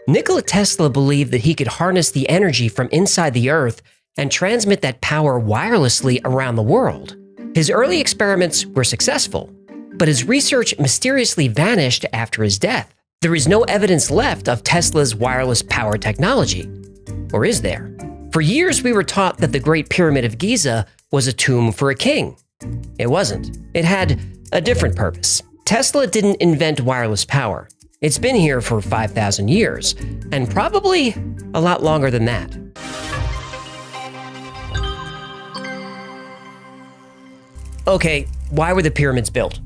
Nikola Tesla believed that he could harness the energy from inside the Earth and transmit that power wirelessly around the world. His early experiments were successful, but his research mysteriously vanished after his death. There is no evidence left of Tesla's wireless power technology. Or is there? For years, we were taught that the Great Pyramid of Giza was a tomb for a king. It wasn't. It had a different purpose. Tesla didn't invent wireless power. It's been here for 5,000 years, and probably a lot longer than that. Okay, why were the pyramids built?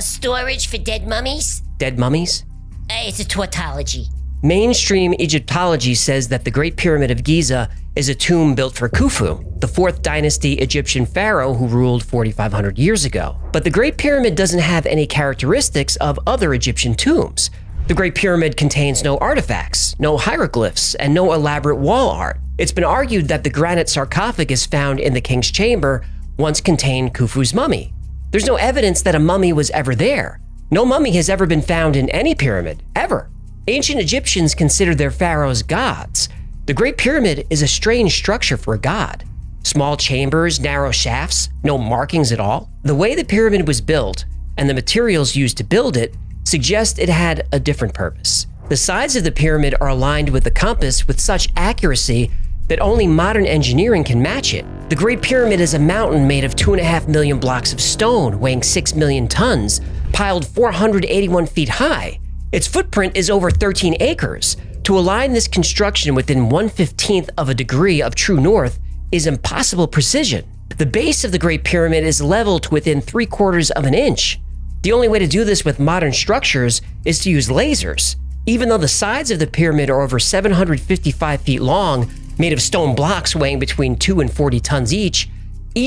Storage for dead mummies? Dead mummies? It's a tautology. Mainstream Egyptology says that the Great Pyramid of Giza is a tomb built for Khufu, the 4th dynasty Egyptian pharaoh who ruled 4,500 years ago. But the Great Pyramid doesn't have any characteristics of other Egyptian tombs. The Great Pyramid contains no artifacts, no hieroglyphs, and no elaborate wall art. It's been argued that the granite sarcophagus found in the king's chamber once contained Khufu's mummy. There's no evidence that a mummy was ever there. No mummy has ever been found in any pyramid, ever. Ancient Egyptians considered their pharaohs gods. The Great Pyramid is a strange structure for a god. Small chambers, narrow shafts, no markings at all. The way the pyramid was built and the materials used to build it suggest it had a different purpose. The sides of the pyramid are aligned with the compass with such accuracy that only modern engineering can match it. The Great Pyramid is a mountain made of 2.5 million blocks of stone weighing 6 million tons, piled 481 feet high. Its footprint is over 13 acres. To align this construction within 1/15th of a degree of true north is impossible precision. The base of the Great Pyramid is leveled to within 3/4 of an inch. The only way to do this with modern structures is to use lasers. Even though the sides of the pyramid are over 755 feet long, made of stone blocks weighing between 2 and 40 tons each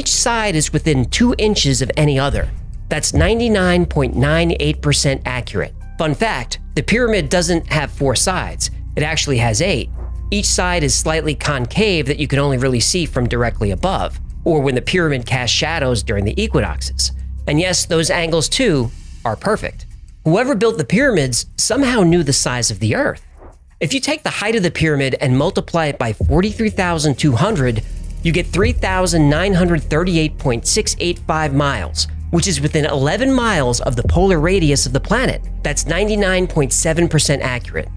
side is within 2 inches of any other. That's 99.98% accurate. Fun fact, the pyramid doesn't have 4 sides. It actually has 8. Each side is slightly concave that you can only really see from directly above, or when the pyramid casts shadows during the equinoxes. And yes, those angles too are perfect. Whoever built the pyramids somehow knew the size of the Earth. If you take the height of the pyramid and multiply it by 43,200, you get 3,938.685 miles, which is within 11 miles of the polar radius of the planet. That's 99.7% accurate.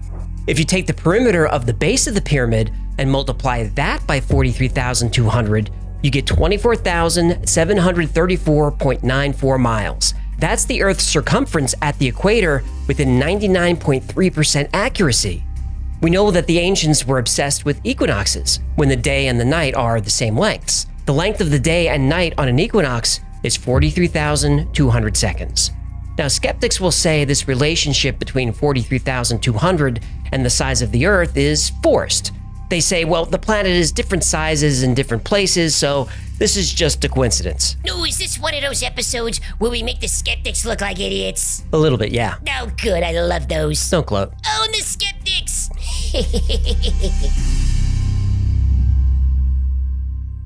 If you take the perimeter of the base of the pyramid and multiply that by 43,200, you get 24,734.94 miles. That's the Earth's circumference at the equator within 99.3% accuracy. We know that the ancients were obsessed with equinoxes, when the day and the night are the same lengths. The length of the day and night on an equinox is 43,200 seconds. Now, skeptics will say this relationship between 43,200 and the size of the Earth is forced. They say, well, the planet is different sizes in different places, so this is just a coincidence. No, is this one of those episodes where we make the skeptics look like idiots? A little bit, yeah. Oh, good, I love those. Don't gloat. Oh, and the skeptics!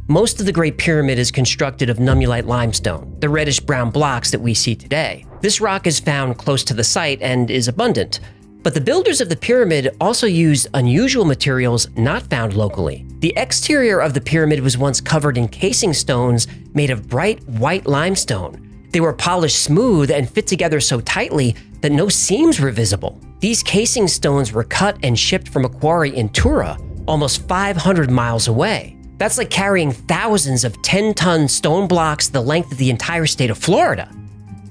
Most of the Great Pyramid is constructed of nummulite limestone, the reddish-brown blocks that we see today. This rock is found close to the site and is abundant. But the builders of the pyramid also used unusual materials not found locally. The exterior of the pyramid was once covered in casing stones made of bright white limestone. They were polished smooth and fit together so tightly that no seams were visible. These casing stones were cut and shipped from a quarry in Tura, almost 500 miles away. That's like carrying thousands of 10-ton stone blocks the length of the entire state of Florida.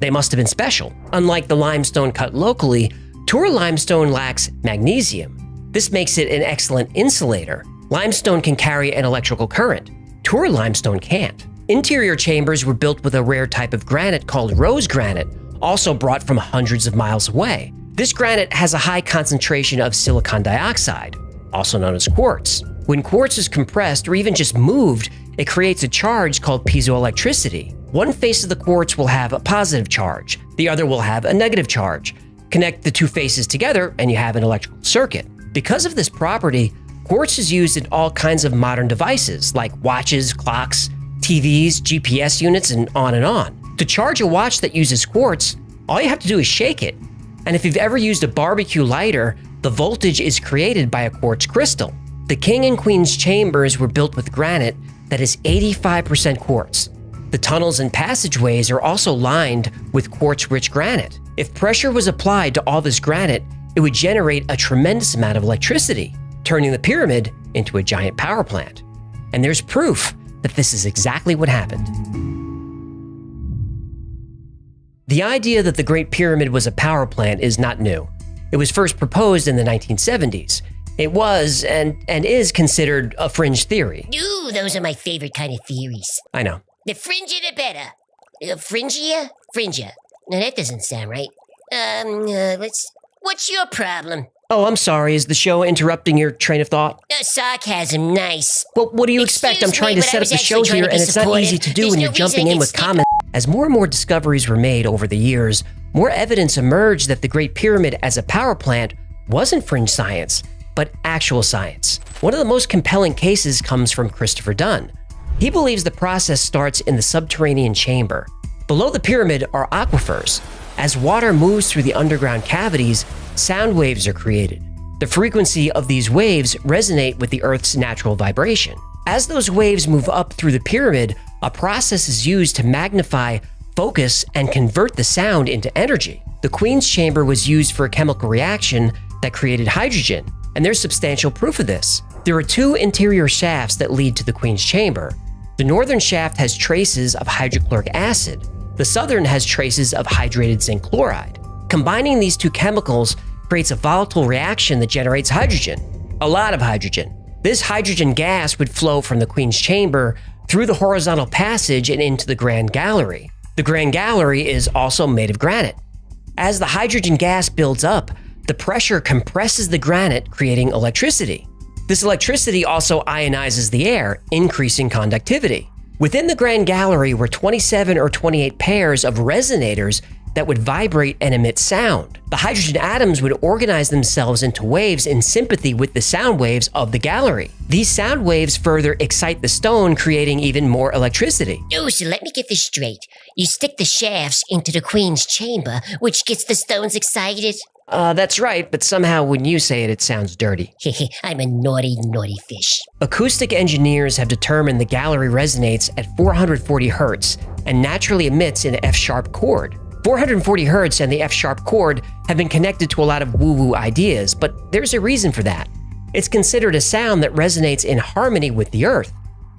They must have been special. Unlike the limestone cut locally, Tura limestone lacks magnesium. This makes it an excellent insulator. Limestone can carry an electrical current. Tura limestone can't. Interior chambers were built with a rare type of granite called rose granite, also brought from hundreds of miles away. This granite has a high concentration of silicon dioxide, also known as quartz. When quartz is compressed or even just moved, it creates a charge called piezoelectricity. One face of the quartz will have a positive charge, the other will have a negative charge. Connect the two faces together and you have an electrical circuit. Because of this property, quartz is used in all kinds of modern devices like watches, clocks, TVs, GPS units, and on and on. To charge a watch that uses quartz, all you have to do is shake it. And if you've ever used a barbecue lighter, The voltage is created by a quartz crystal. The king and queen's chambers were built with granite that is 85% quartz. The tunnels and passageways are also lined with quartz-rich granite. If pressure was applied to all this granite, it would generate a tremendous amount of electricity, turning the pyramid into a giant power plant. And there's proof that this is exactly what happened. The idea that the Great Pyramid was a power plant is not new. It was first proposed in the 1970s. It was and is considered a fringe theory. Ooh, those are my favorite kind of theories. I know. The fringier the better. Fringia? Fringia. No, that doesn't sound right. What's your problem? Oh, I'm sorry. Is the show interrupting your train of thought? Sarcasm, nice. Well, what do you expect? I'm trying to set up the show here, and it's not easy to do when you're jumping in with comments. As more and more discoveries were made over the years, more evidence emerged that the Great Pyramid as a power plant wasn't fringe science, but actual science. One of the most compelling cases comes from Christopher Dunn. He believes the process starts in the subterranean chamber. Below the pyramid are aquifers. As water moves through the underground cavities, sound waves are created. The frequency of these waves resonate with the Earth's natural vibration. As those waves move up through the pyramid, a process is used to magnify, focus, and convert the sound into energy. The Queen's Chamber was used for a chemical reaction that created hydrogen, and there's substantial proof of this. There are two interior shafts that lead to the Queen's Chamber. The northern shaft has traces of hydrochloric acid. The southern has traces of hydrated zinc chloride. Combining these two chemicals creates a volatile reaction that generates hydrogen, a lot of hydrogen. This hydrogen gas would flow from the Queen's Chamber through the horizontal passage and into the Grand Gallery. The Grand Gallery is also made of granite. As the hydrogen gas builds up, the pressure compresses the granite, creating electricity. This electricity also ionizes the air, increasing conductivity. Within the Grand Gallery were 27 or 28 pairs of resonators that would vibrate and emit sound. The hydrogen atoms would organize themselves into waves in sympathy with the sound waves of the gallery. These sound waves further excite the stone, creating even more electricity. Oh, so let me get this straight. You stick the shafts into the Queen's Chamber, which gets the stones excited? That's right, but somehow when you say it, it sounds dirty. I'm a naughty, naughty fish. Acoustic engineers have determined the gallery resonates at 440 hertz and naturally emits an F-sharp chord. 440 hertz and the F-sharp chord have been connected to a lot of woo-woo ideas, but there's a reason for that. It's considered a sound that resonates in harmony with the Earth.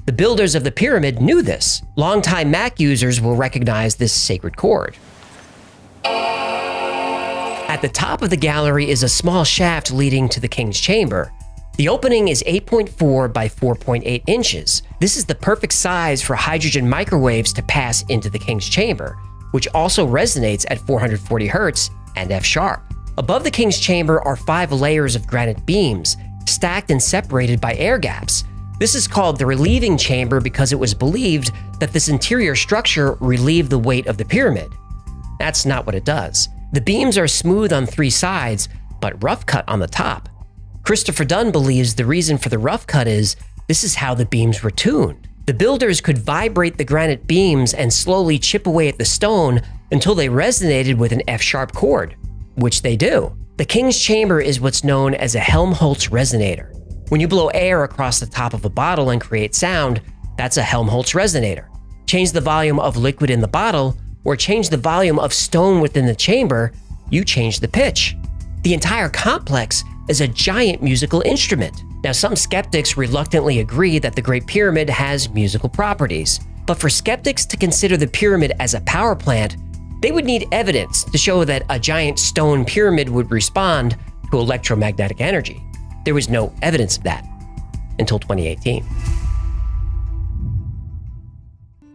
The builders of the pyramid knew this. Longtime Mac users will recognize this sacred chord. At the top of the gallery is a small shaft leading to the King's Chamber. The opening is 8.4 by 4.8 inches. This is the perfect size for hydrogen microwaves to pass into the King's Chamber, which also resonates at 440 hertz and F-sharp. Above the King's Chamber are 5 layers of granite beams, stacked and separated by air gaps. This is called the relieving chamber because it was believed that this interior structure relieved the weight of the pyramid. That's not what it does. The beams are smooth on 3 sides, but rough cut on the top. Christopher Dunn believes the reason for the rough cut is this is how the beams were tuned. The builders could vibrate the granite beams and slowly chip away at the stone until they resonated with an F-sharp chord, which they do. The King's Chamber is what's known as a Helmholtz resonator. When you blow air across the top of a bottle and create sound, that's a Helmholtz resonator. Change the volume of liquid in the bottle, or change the volume of stone within the chamber, you change the pitch. The entire complex is a giant musical instrument. Now, some skeptics reluctantly agree that the Great Pyramid has musical properties, but for skeptics to consider the pyramid as a power plant, they would need evidence to show that a giant stone pyramid would respond to electromagnetic energy. There was no evidence of that until 2018.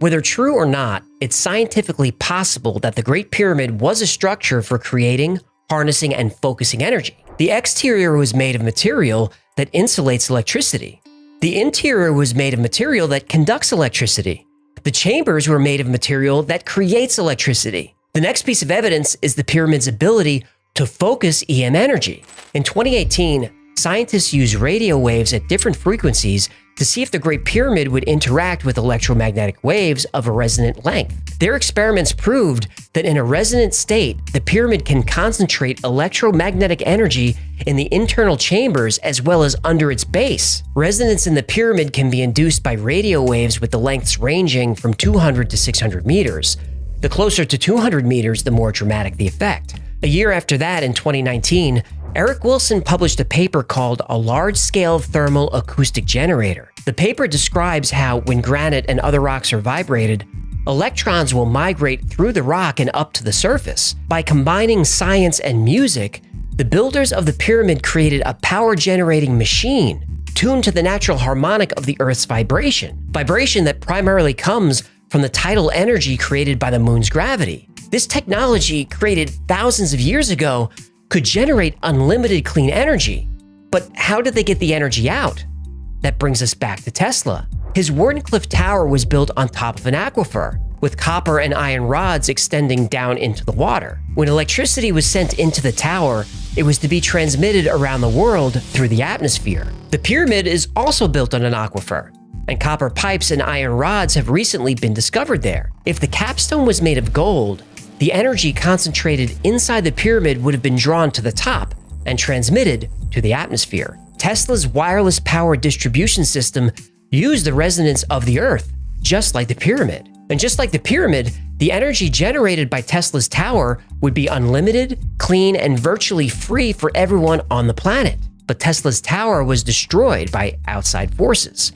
Whether true or not, it's scientifically possible that the Great Pyramid was a structure for creating, harnessing, and focusing energy. The exterior was made of material that insulates electricity. The interior was made of material that conducts electricity. The chambers were made of material that creates electricity. The next piece of evidence is the pyramid's ability to focus EM energy. In 2018, scientists used radio waves at different frequencies to see if the Great Pyramid would interact with electromagnetic waves of a resonant length. Their experiments proved that in a resonant state, the pyramid can concentrate electromagnetic energy in the internal chambers as well as under its base. Resonance in the pyramid can be induced by radio waves with the lengths ranging from 200 to 600 meters. The closer to 200 meters, the more dramatic the effect. A year after that, in 2019, Eric Wilson published a paper called A Large-Scale Thermal Acoustic Generator. The paper describes how, when granite and other rocks are vibrated, electrons will migrate through the rock and up to the surface. By combining science and music, the builders of the pyramid created a power-generating machine tuned to the natural harmonic of the Earth's vibration that primarily comes from the tidal energy created by the moon's gravity. This technology, created thousands of years ago, could generate unlimited clean energy. But how did they get the energy out? That brings us back to Tesla. His Wardenclyffe Tower was built on top of an aquifer, with copper and iron rods extending down into the water. When electricity was sent into the tower, it was to be transmitted around the world through the atmosphere. The pyramid is also built on an aquifer, and copper pipes and iron rods have recently been discovered there. If the capstone was made of gold, the energy concentrated inside the pyramid would have been drawn to the top and transmitted to the atmosphere. Tesla's wireless power distribution system used the resonance of the Earth, just like the pyramid. And just like the pyramid, the energy generated by Tesla's tower would be unlimited, clean, and virtually free for everyone on the planet. But Tesla's tower was destroyed by outside forces.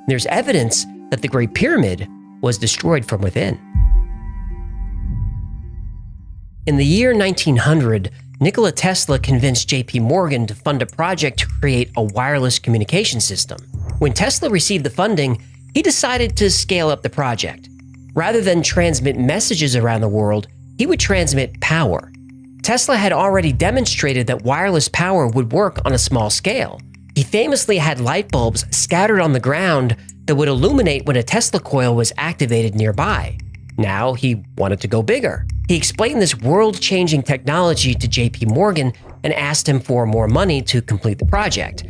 There's evidence that the Great Pyramid was destroyed from within. In the year 1900, Nikola Tesla convinced J.P. Morgan to fund a project to create a wireless communication system. When Tesla received the funding, he decided to scale up the project. Rather than transmit messages around the world, he would transmit power. Tesla had already demonstrated that wireless power would work on a small scale. He famously had light bulbs scattered on the ground that would illuminate when a Tesla coil was activated nearby. Now he wanted to go bigger. He explained this world-changing technology to J.P. Morgan and asked him for more money to complete the project.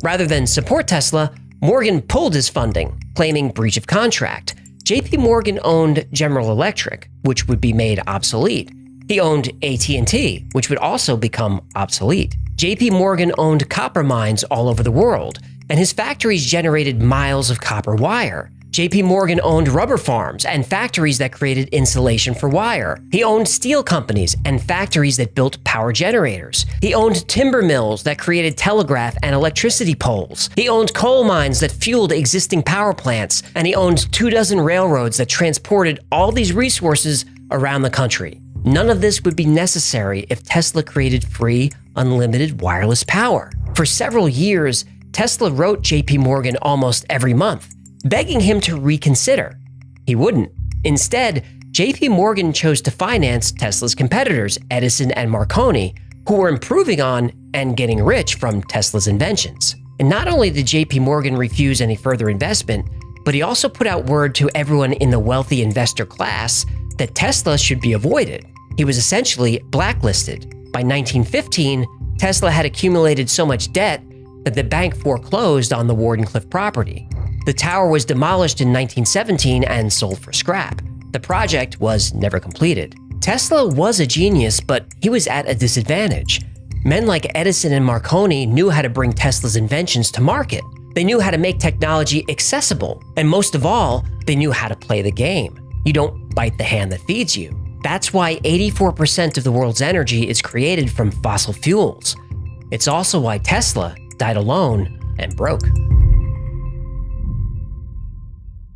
Rather than support Tesla, Morgan pulled his funding, claiming breach of contract. J.P. Morgan owned General Electric, which would be made obsolete. He owned AT&T, which would also become obsolete. J.P. Morgan owned copper mines all over the world, and his factories generated miles of copper wire. J.P. Morgan owned rubber farms and factories that created insulation for wire. He owned steel companies and factories that built power generators. He owned timber mills that created telegraph and electricity poles. He owned coal mines that fueled existing power plants, and he owned 24 railroads that transported all these resources around the country. None of this would be necessary if Tesla created free, unlimited wireless power. For several years, Tesla wrote J.P. Morgan almost every month, begging him to reconsider. He wouldn't. Instead, J.P. Morgan chose to finance Tesla's competitors, Edison and Marconi, who were improving on and getting rich from Tesla's inventions. And not only did J.P. Morgan refuse any further investment, but he also put out word to everyone in the wealthy investor class that Tesla should be avoided. He was essentially blacklisted. By 1915, Tesla had accumulated so much debt that the bank foreclosed on the Wardenclyffe property. The tower was demolished in 1917 and sold for scrap. The project was never completed. Tesla was a genius, but he was at a disadvantage. Men like Edison and Marconi knew how to bring Tesla's inventions to market. They knew how to make technology accessible. And most of all, they knew how to play the game. You don't bite the hand that feeds you. That's why 84% of the world's energy is created from fossil fuels. It's also why Tesla died alone and broke.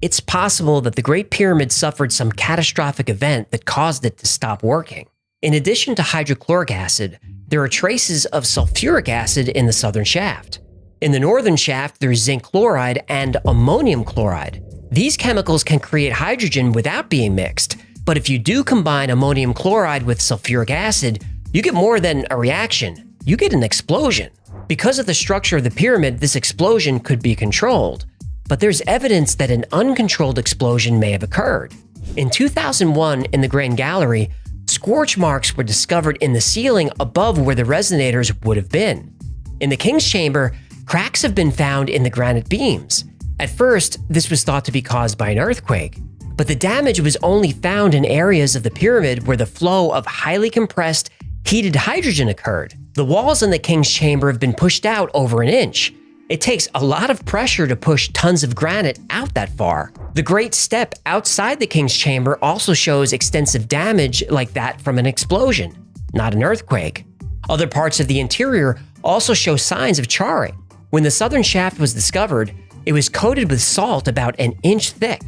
It's possible that the Great Pyramid suffered some catastrophic event that caused it to stop working. In addition to hydrochloric acid, there are traces of sulfuric acid in the southern shaft. In the northern shaft, there's zinc chloride and ammonium chloride. These chemicals can create hydrogen without being mixed, but if you do combine ammonium chloride with sulfuric acid, you get more than a reaction. You get an explosion. Because of the structure of the pyramid, this explosion could be controlled. But there's evidence that an uncontrolled explosion may have occurred. In 2001, in the Grand Gallery, scorch marks were discovered in the ceiling above where the resonators would have been. In the King's Chamber, cracks have been found in the granite beams. At first, this was thought to be caused by an earthquake, but the damage was only found in areas of the pyramid where the flow of highly compressed, heated hydrogen occurred. The walls in the king's chamber have been pushed out over an inch. It takes a lot of pressure to push tons of granite out that far. The Great Step outside the king's chamber also shows extensive damage like that from an explosion, not an earthquake. Other parts of the interior also show signs of charring. When the southern shaft was discovered, it was coated with salt about an inch thick.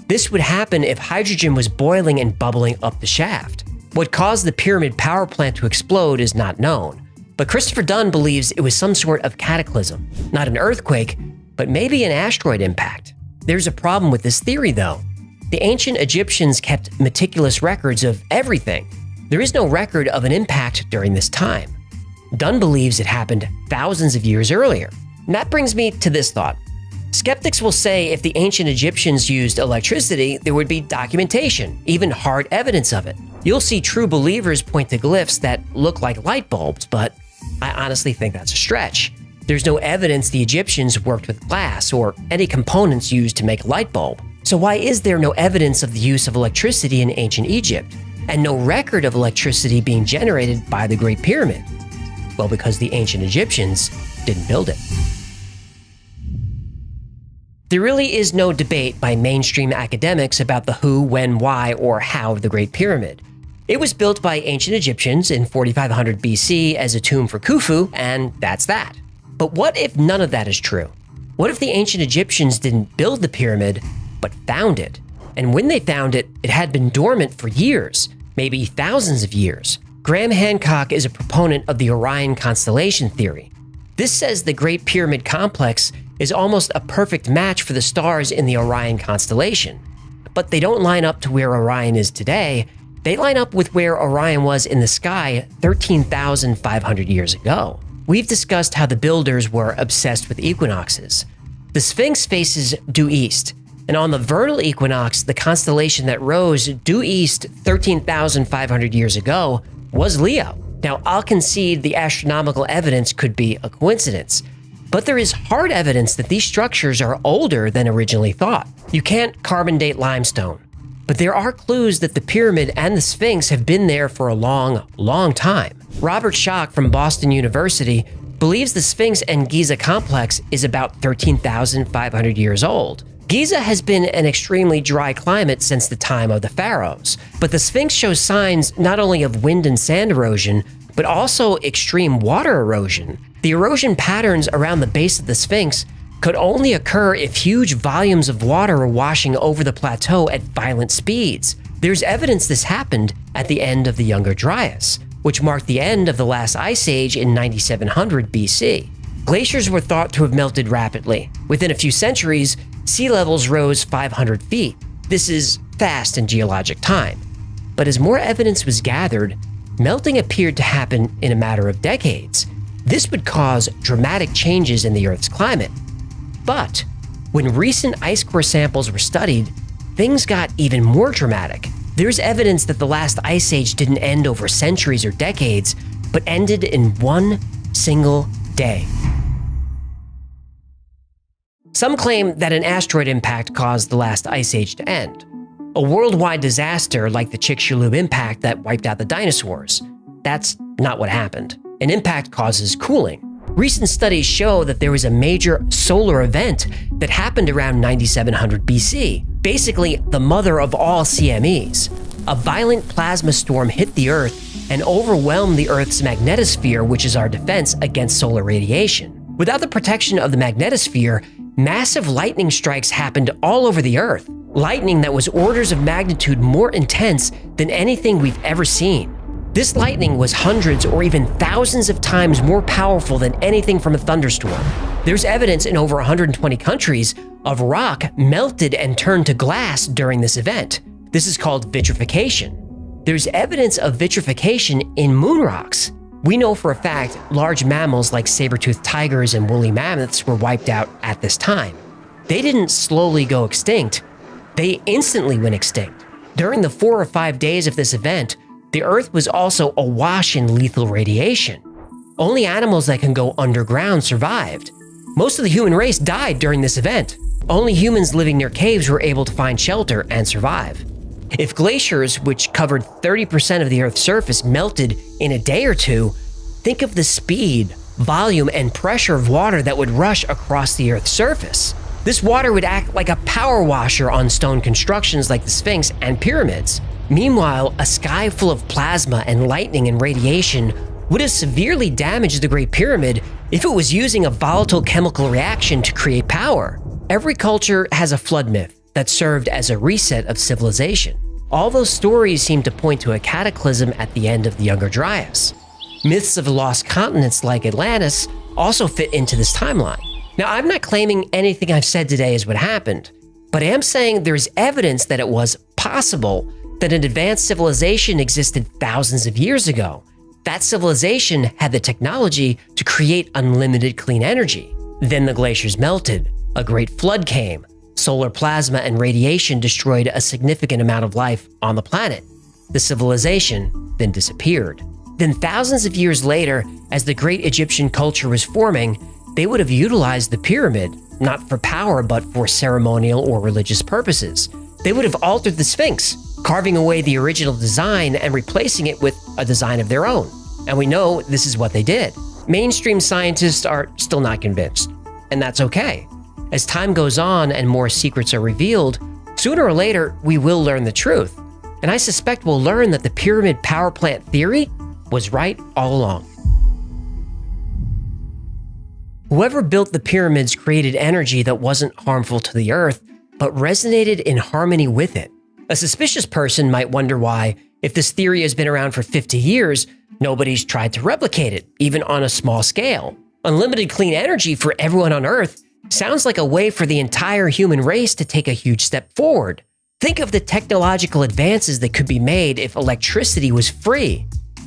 This would happen if hydrogen was boiling and bubbling up the shaft. What caused the pyramid power plant to explode is not known, but Christopher Dunn believes it was some sort of cataclysm, not an earthquake, but maybe an asteroid impact. There's a problem with this theory, though. The ancient Egyptians kept meticulous records of everything. There is no record of an impact during this time. Dunn believes it happened thousands of years earlier. And that brings me to this thought. Skeptics will say if the ancient Egyptians used electricity, there would be documentation, even hard evidence of it. You'll see true believers point to glyphs that look like light bulbs, but I honestly think that's a stretch. There's no evidence the Egyptians worked with glass or any components used to make a light bulb. So why is there no evidence of the use of electricity in ancient Egypt, and no record of electricity being generated by the Great Pyramid? Well, because the ancient Egyptians didn't build it. There really is no debate by mainstream academics about the who, when, why, or how of the Great Pyramid. It was built by ancient Egyptians in 4500 BC as a tomb for Khufu, and that's that. But what if none of that is true? What if the ancient Egyptians didn't build the pyramid, but found it? And when they found it, it had been dormant for years, maybe thousands of years. Graham Hancock is a proponent of the Orion constellation theory. This says the Great Pyramid complex is almost a perfect match for the stars in the Orion constellation. But they don't line up to where Orion is today. They line up with where Orion was in the sky 13,500 years ago. We've discussed how the builders were obsessed with equinoxes. The Sphinx faces due east, and on the vernal equinox, the constellation that rose due east 13,500 years ago was Leo. Now, I'll concede the astronomical evidence could be a coincidence, but there is hard evidence that these structures are older than originally thought. You can't carbon date limestone, but there are clues that the pyramid and the Sphinx have been there for a long, long time. Robert Schoch from Boston University believes the Sphinx and Giza complex is about 13,500 years old. Giza has been an extremely dry climate since the time of the pharaohs, but the Sphinx shows signs not only of wind and sand erosion, but also extreme water erosion. The erosion patterns around the base of the Sphinx could only occur if huge volumes of water are washing over the plateau at violent speeds. There's evidence this happened at the end of the Younger Dryas, which marked the end of the last ice age in 9700 BC. Glaciers were thought to have melted rapidly. Within a few centuries, sea levels rose 500 feet. This is fast in geologic time. But as more evidence was gathered, melting appeared to happen in a matter of decades. This would cause dramatic changes in the Earth's climate. But when recent ice core samples were studied, things got even more dramatic. There's evidence that the last ice age didn't end over centuries or decades, but ended in one single day. Some claim that an asteroid impact caused the last ice age to end. A worldwide disaster like the Chicxulub impact that wiped out the dinosaurs. That's not what happened. An impact causes cooling. Recent studies show that there was a major solar event that happened around 9700 BC, basically the mother of all CMEs. A violent plasma storm hit the Earth and overwhelmed the Earth's magnetosphere, which is our defense against solar radiation. Without the protection of the magnetosphere, massive lightning strikes happened all over the Earth. Lightning that was orders of magnitude more intense than anything we've ever seen. This lightning was hundreds or even thousands of times more powerful than anything from a thunderstorm. There's evidence in over 120 countries of rock melted and turned to glass during this event. This is called vitrification. There's evidence of vitrification in moon rocks. We know for a fact large mammals like saber-toothed tigers and woolly mammoths were wiped out at this time. They didn't slowly go extinct, they instantly went extinct. During the 4 or 5 days of this event, the Earth was also awash in lethal radiation. Only animals that can go underground survived. Most of the human race died during this event. Only humans living near caves were able to find shelter and survive. If glaciers, which covered 30% of the Earth's surface, melted in a day or two, think of the speed, volume, and pressure of water that would rush across the Earth's surface. This water would act like a power washer on stone constructions like the Sphinx and pyramids. Meanwhile, a sky full of plasma and lightning and radiation would have severely damaged the Great Pyramid if it was using a volatile chemical reaction to create power. Every culture has a flood myth that served as a reset of civilization. All those stories seem to point to a cataclysm at the end of the Younger Dryas. Myths of lost continents like Atlantis also fit into this timeline. Now, I'm not claiming anything I've said today is what happened, but I am saying there's evidence that it was possible that an advanced civilization existed thousands of years ago. That civilization had the technology to create unlimited clean energy. Then the glaciers melted, a great flood came, solar plasma and radiation destroyed a significant amount of life on the planet. The civilization then disappeared. Then thousands of years later, as the great Egyptian culture was forming, they would have utilized the pyramid, not for power but for ceremonial or religious purposes. They would have altered the Sphinx, carving away the original design and replacing it with a design of their own. And we know this is what they did. Mainstream scientists are still not convinced, and that's okay. As time goes on and more secrets are revealed, sooner or later we will learn the truth. And I suspect we'll learn that the pyramid power plant theory was right all along. Whoever built the pyramids created energy that wasn't harmful to the Earth, but resonated in harmony with it. A suspicious person might wonder why, if this theory has been around for 50 years, nobody's tried to replicate it, even on a small scale. Unlimited clean energy for everyone on Earth sounds like a way for the entire human race to take a huge step forward. Think of the technological advances that could be made if electricity was free.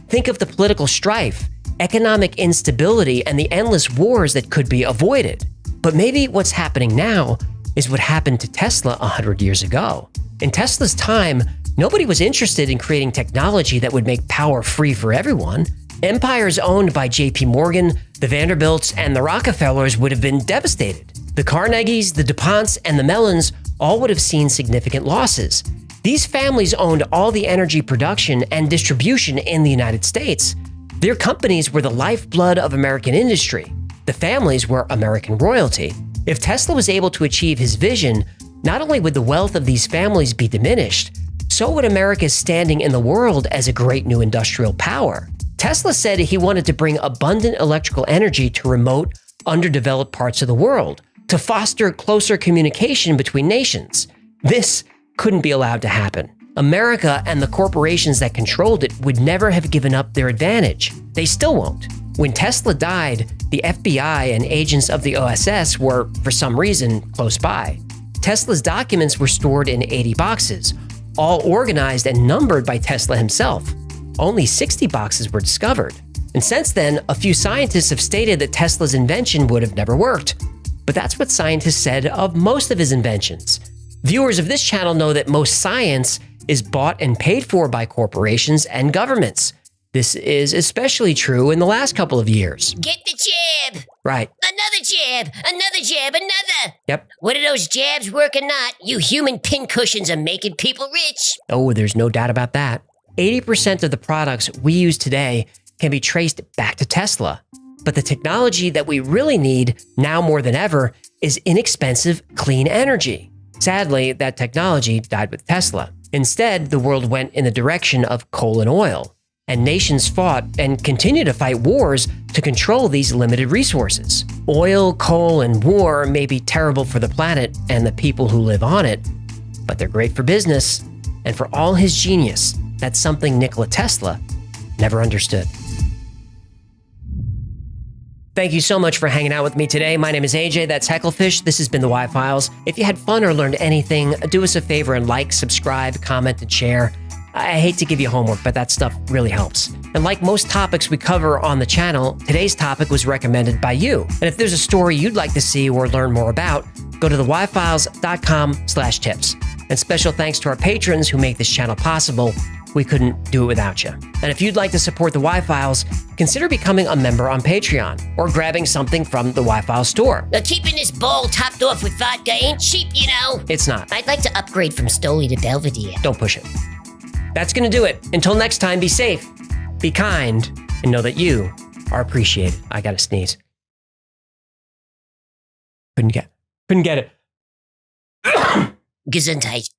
Think of the political strife, economic instability, and the endless wars that could be avoided. But maybe what's happening now is what happened to Tesla 100 years ago. In Tesla's time, nobody was interested in creating technology that would make power free for everyone. Empires owned by JP Morgan, the Vanderbilts, and the Rockefellers would have been devastated. The Carnegies, the DuPonts, and the Mellons all would have seen significant losses. These families owned all the energy production and distribution in the United States. Their companies were the lifeblood of American industry. The families were American royalty. If Tesla was able to achieve his vision, not only would the wealth of these families be diminished, so would America's standing in the world as a great new industrial power. Tesla said he wanted to bring abundant electrical energy to remote, underdeveloped parts of the world, to foster closer communication between nations. This couldn't be allowed to happen. America and the corporations that controlled it would never have given up their advantage. They still won't. When Tesla died, the FBI and agents of the OSS were, for some reason, close by. Tesla's documents were stored in 80 boxes, all organized and numbered by Tesla himself. Only 60 boxes were discovered. And since then, a few scientists have stated that Tesla's invention would have never worked. But that's what scientists said of most of his inventions. Viewers of this channel know that most science is bought and paid for by corporations and governments. This is especially true in the last couple of years. Get the jab! Right. Another jab! Another jab! Another! Yep. Whether those jabs work or not, you human pincushions are making people rich. Oh, there's no doubt about that. 80% of the products we use today can be traced back to Tesla. But the technology that we really need, now more than ever, is inexpensive, clean energy. Sadly, that technology died with Tesla. Instead, the world went in the direction of coal and oil, and nations fought and continue to fight wars to control these limited resources. Oil, coal, and war may be terrible for the planet and the people who live on it, but they're great for business, and for all his genius, that's something Nikola Tesla never understood. Thank you so much for hanging out with me today. My name is AJ, that's Hecklefish. This has been the Why-Files. If you had fun or learned anything, do us a favor and like, subscribe, comment, and share. I hate to give you homework, but that stuff really helps. And like most topics we cover on the channel, today's topic was recommended by you. And if there's a story you'd like to see or learn more about, go to thewhyfiles.com/tips. And special thanks to our patrons who make this channel possible. we couldn't do it without you. And if you'd like to support the Y-Files, consider becoming a member on Patreon or grabbing something from the Y-Files store. Now, keeping this bowl topped off with vodka ain't cheap, you know. It's not. I'd like to upgrade from Stoli to Belvedere. Don't push it. That's going to do it. Until next time, be safe, be kind, and know that you are appreciated. I got to sneeze. Couldn't get it. Gesundheit.